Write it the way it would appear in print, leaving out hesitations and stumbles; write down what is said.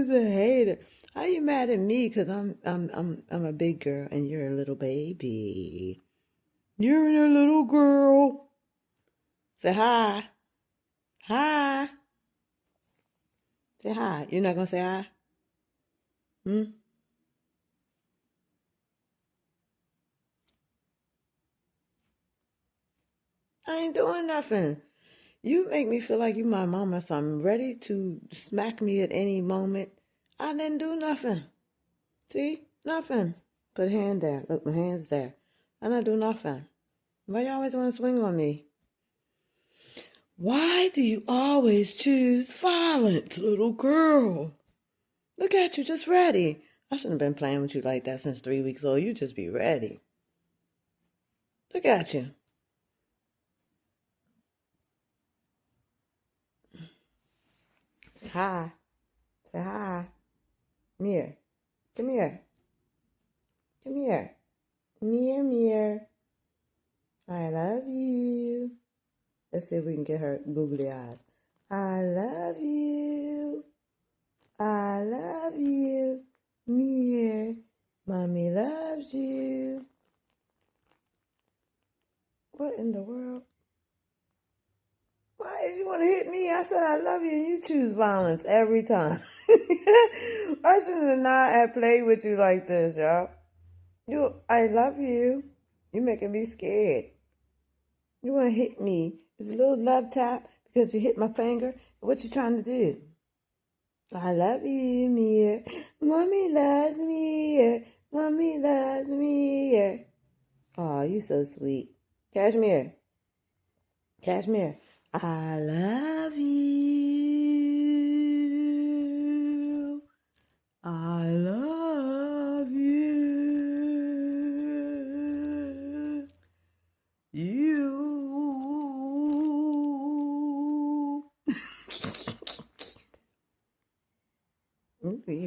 is a hater. How you mad at me? Cause I'm a big girl and you're a little baby. You're a little girl. Say hi. Hi. Say hi. You're not gonna say hi? Hmm? I ain't doing nothing. You make me feel like you my mama, so I'm ready to smack me at any moment. I didn't do nothing. See? Nothing. Put a hand there. Look, my hand's there. I didn't do nothing. Why you always want to swing on me? Why do you always choose violence, little girl? Look at you, just ready. I shouldn't have been playing with you like that since 3 weeks old. You just be ready. Look at you. Say hi. Say hi. Come here. Come here. Come here. Mirror. I love you. Let's see if we can get her googly eyes. I love you. I love you. Mirror. Mommy loves you. What in the world? Why did you want to hit me? I said I love you and you choose violence every time. I shouldn't have not have played with you like this, y'all. I love you. You making me scared. You want to hit me. It's a little love tap because you hit my finger. What you trying to do? I love you, Mia. Mommy loves me. Mommy loves me. Oh, you so sweet. Cashmere. Cashmere. I love you. I love you. You.